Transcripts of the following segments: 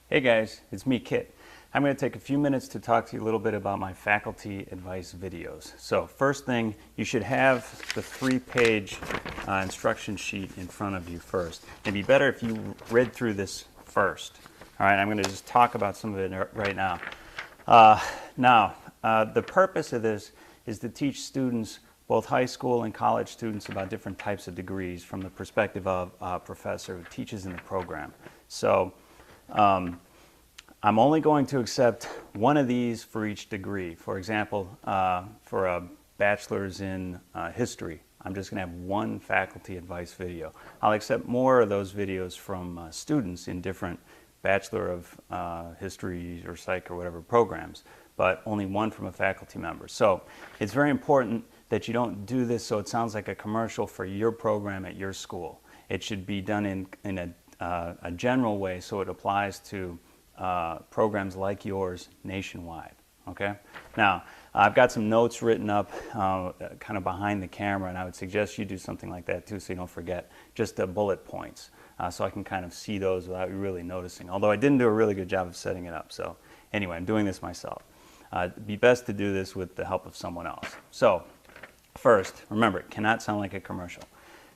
Hey guys, it's me, Kit. I'm going to take a few minutes to talk to you a little bit about my faculty advice videos. So first thing, you should have the 3-page instruction sheet in front of you first. It'd be better if you read through this first. All right, I'm going to just talk about some of it right now. The purpose of this is to teach students, both high school and college students, about different types of degrees from the perspective of a professor who teaches in the program. So I'm only going to accept one of these for each degree. For example, for a bachelor's in history, I'm just going to have one faculty advice video. I'll accept more of those videos from students in different Bachelor of History or Psych or whatever programs, but only one from a faculty member. So it's very important that you don't do this so it sounds like a commercial for your program at your school. It should be done in a general way so it applies to programs like yours nationwide. Okay? Now, I've got some notes written up kind of behind the camera, and I would suggest you do something like that too so you don't forget, just the bullet points, so I can kind of see those without you really noticing. Although I didn't do a really good job of setting it up. So anyway, I'm doing this myself. It'd be best to do this with the help of someone else. So first, remember, it cannot sound like a commercial.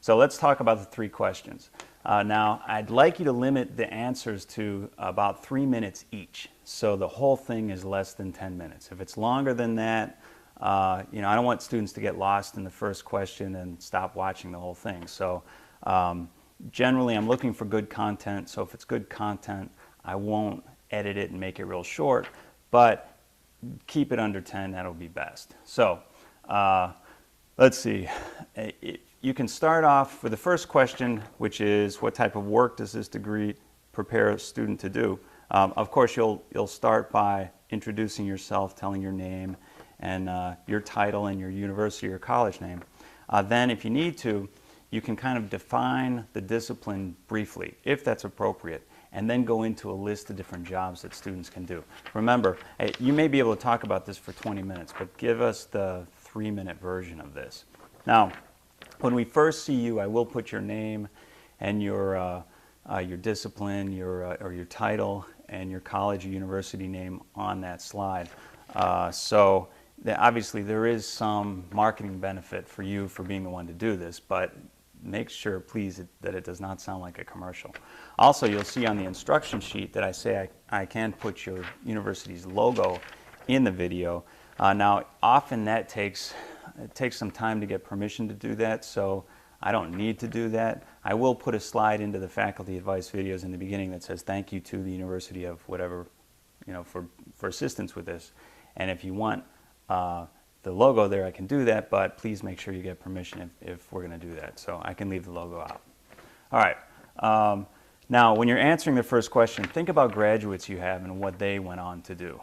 So let's talk about the 3 questions. Now, I'd like you to limit the answers to about 3 minutes each, so the whole thing is less than 10 minutes. If it's longer than that, I don't want students to get lost in the first question and stop watching the whole thing. So generally, I'm looking for good content, so if it's good content, I won't edit it and make it real short, but keep it under 10, that'll be best. So let's see. You can start off with the first question, which is, what type of work does this degree prepare a student to do? Of course, you'll start by introducing yourself, telling your name and your title and your university or college name. Then, if you need to, you can kind of define the discipline briefly, if that's appropriate, and then go into a list of different jobs that students can do. Remember, you may be able to talk about this for 20 minutes, but give us the 3-minute version of this. Now, when we first see you, I will put your name and your discipline, or your title, and your college or university name on that slide. So obviously there is some marketing benefit for you for being the one to do this, but make sure, please, that it does not sound like a commercial. Also, you'll see on the instruction sheet that I say I can put your university's logo in the video. Now, often that takes some time to get permission to do that, so I don't need to do that. I will put a slide into the faculty advice videos in the beginning that says thank you to the University of whatever, for assistance with this. And if you want the logo there, I can do that, but please make sure you get permission if we're going to do that. So I can leave the logo out. All right. Now, when you're answering the first question, think about graduates you have and what they went on to do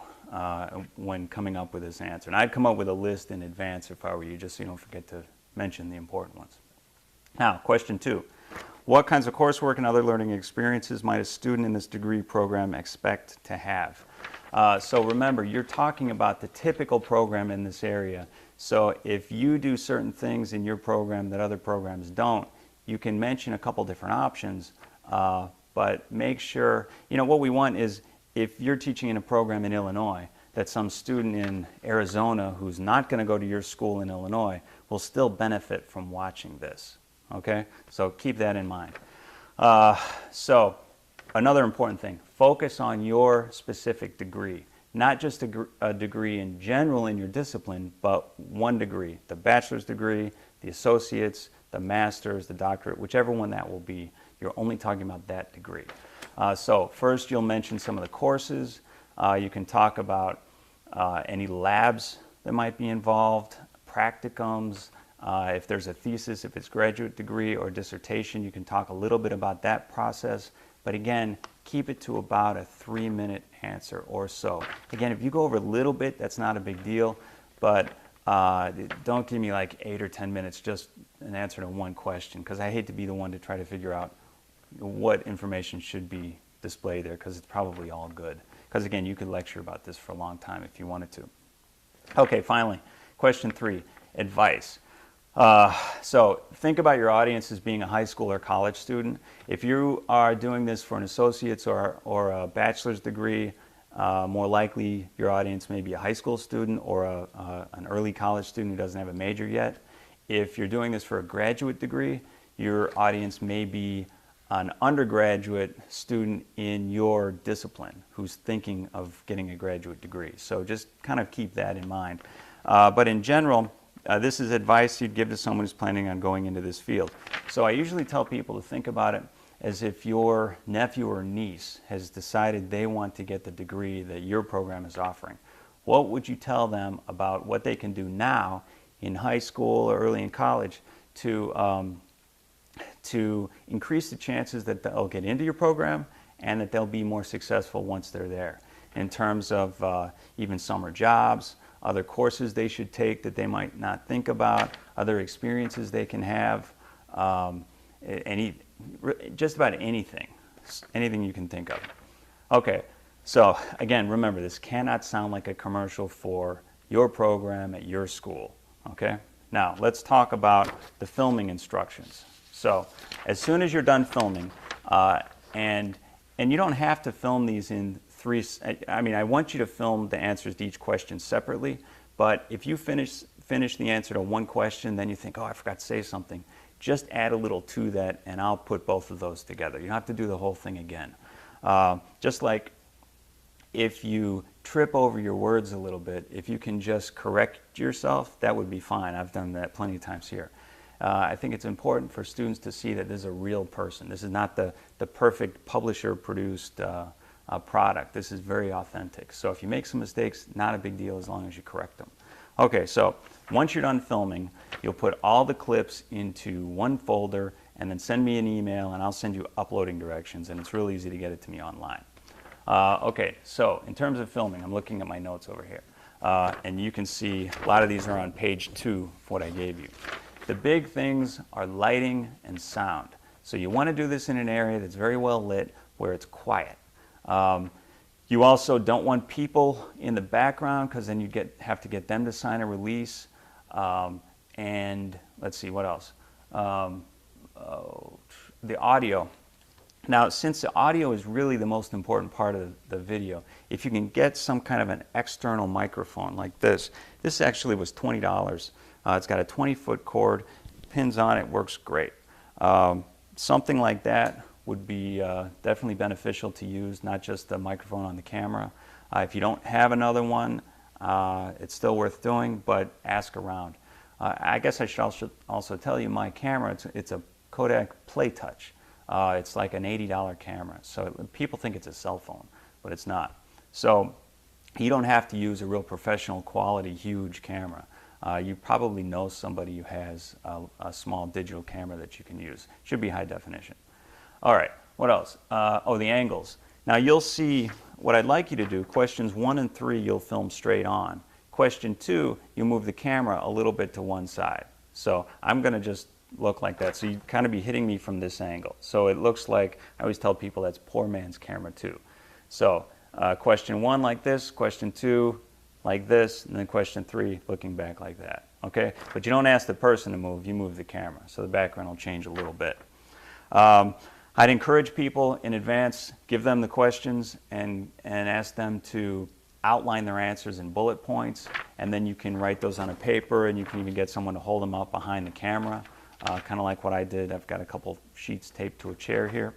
when coming up with this answer. And I'd come up with a list in advance if I were you, just so you don't forget to mention the important ones. Now, question 2. What kinds of coursework and other learning experiences might a student in this degree program expect to have? So remember, you're talking about the typical program in this area. So if you do certain things in your program that other programs don't, you can mention a couple different options, but make sure, what we want is, if you're teaching in a program in Illinois, that some student in Arizona who's not going to go to your school in Illinois will still benefit from watching this. Okay? So keep that in mind. So another important thing, focus on your specific degree. Not just a degree in general in your discipline, but one degree. The bachelor's degree, the associate's, the master's, the doctorate, whichever one that will be. You're only talking about that degree. So first you'll mention some of the courses. You can talk about any labs that might be involved, practicums. If there's a thesis, if it's graduate degree or dissertation, you can talk a little bit about that process. But again, keep it to about a 3-minute answer or so. Again, if you go over a little bit, that's not a big deal. But don't give me like 8 or 10 minutes just an answer to one question, because I hate to be the one to try to figure out what information should be displayed there, because it's probably all good. Because again, you could lecture about this for a long time if you wanted to. Okay, finally, question 3, advice. So think about your audience as being a high school or college student. If you are doing this for an associate's or a bachelor's degree, more likely your audience may be a high school student or an early college student who doesn't have a major yet. If you're doing this for a graduate degree, your audience may be an undergraduate student in your discipline who's thinking of getting a graduate degree. So just kind of keep that in mind. But in general, this is advice you'd give to someone who's planning on going into this field. So I usually tell people to think about it as if your nephew or niece has decided they want to get the degree that your program is offering. What would you tell them about what they can do now in high school or early in college to increase the chances that they'll get into your program and that they'll be more successful once they're there, in terms of even summer jobs, other courses they should take that they might not think about, other experiences they can have, just about anything you can think of. Okay, so again, remember, this cannot sound like a commercial for your program at your school. Okay, now let's talk about the filming instructions. So as soon as you're done filming, and you don't have to film these in three, I want you to film the answers to each question separately, but if you finish the answer to one question, then you think, oh, I forgot to say something, just add a little to that and I'll put both of those together. You don't have to do the whole thing again. Just like if you trip over your words a little bit, if you can just correct yourself, that would be fine. I've done that plenty of times here. I think it's important for students to see that this is a real person. This is not the perfect publisher-produced product. This is very authentic. So if you make some mistakes, not a big deal as long as you correct them. Okay, so once you're done filming, you'll put all the clips into one folder and then send me an email and I'll send you uploading directions, and it's real easy to get it to me online. Okay, so in terms of filming, I'm looking at my notes over here. And you can see a lot of these are on page 2 of what I gave you. The big things are lighting and sound. So you want to do this in an area that's very well lit, where it's quiet. You also don't want people in the background, because then you have to get them to sign a release. And let's see, what else? The audio. Now, since the audio is really the most important part of the video, if you can get some kind of an external microphone like this actually was $20. It's got a 20-foot cord, pins on it, works great. Something like that would be definitely beneficial to use, not just the microphone on the camera. If you don't have another one, it's still worth doing, but ask around. I guess I should also tell you my camera, it's a Kodak PlayTouch. It's like an $80 camera, so people think it's a cell phone, but it's not. So you don't have to use a real professional quality, huge camera. You probably know somebody who has a small digital camera that you can use. Should be high definition. All right, what else? Oh, the angles. Now you'll see what I'd like you to do. Questions 1 and 3 you'll film straight on. Question 2, you move the camera a little bit to one side. So I'm going to just look like that. So you kind of be hitting me from this angle. So it looks like, I always tell people that's poor man's camera 2. So question 1 like this, question 2 like this, and then question 3 looking back like that. Okay? But you don't ask the person to move, you move the camera. So the background will change a little bit. I'd encourage people in advance, give them the questions and ask them to outline their answers in bullet points, and then you can write those on a paper, and you can even get someone to hold them up behind the camera. Kind of like what I did. I've got a couple sheets taped to a chair here,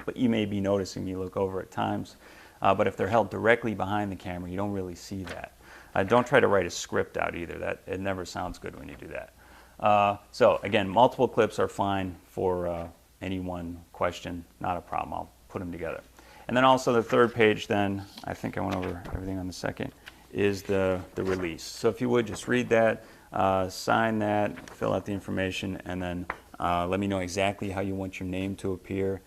but you may be noticing me look over at times. But if they're held directly behind the camera, you don't really see that. Don't try to write a script out either. It never sounds good when you do that. So again, multiple clips are fine for any one question, not a problem. I'll put them together. And then also the third page then, I think I went over everything on the second, is the release. So if you would just read that, sign that, fill out the information, and then let me know exactly how you want your name to appear.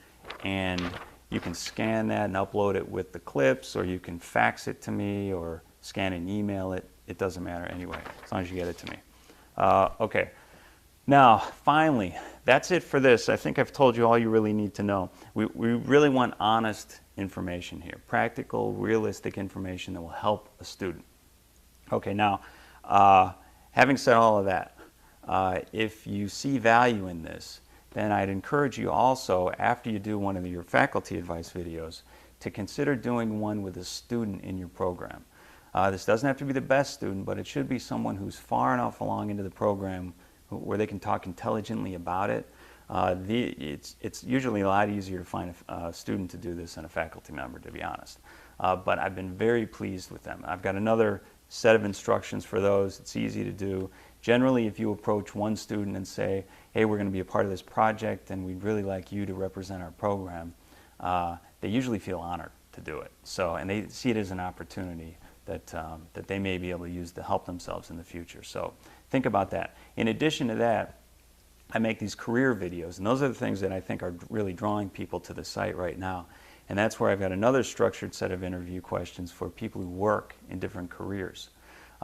And you can scan that and upload it with the clips, or you can fax it to me, or scan and email it. It doesn't matter anyway, as long as you get it to me. Okay. Now, finally, that's it for this. I think I've told you all you really need to know. We really want honest information here, practical, realistic information that will help a student. Okay, now, having said all of that, If you see value in this, then I'd encourage you also, after you do one of your faculty advice videos, to consider doing one with a student in your program. This doesn't have to be the best student, but it should be someone who's far enough along into the program where they can talk intelligently about it. It's usually a lot easier to find a student to do this than a faculty member, to be honest. But I've been very pleased with them. I've got another set of instructions for those. It's easy to do. Generally, if you approach one student and say, hey, we're going to be a part of this project and we'd really like you to represent our program, they usually feel honored to do it. So, and they see it as an opportunity that they may be able to use to help themselves in the future. So think about that. In addition to that, I make these career videos, and those are the things that I think are really drawing people to the site right now. And that's where I've got another structured set of interview questions for people who work in different careers.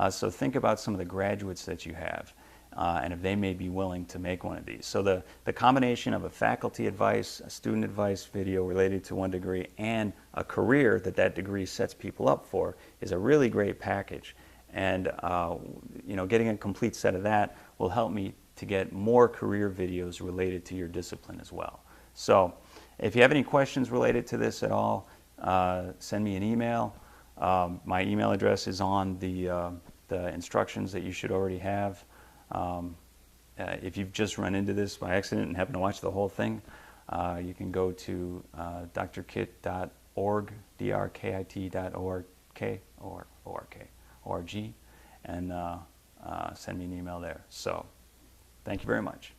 So think about some of the graduates that you have, and if they may be willing to make one of these. So the combination of a faculty advice, a student advice video related to one degree, and a career that degree sets people up for is a really great package. And you know, getting a complete set of that will help me to get more career videos related to your discipline as well. So if you have any questions related to this at all, send me an email. My email address is on the instructions that you should already have. If you've just run into this by accident and happen to watch the whole thing, you can go to drkit.org, drkit.org, and send me an email there. So, thank you very much.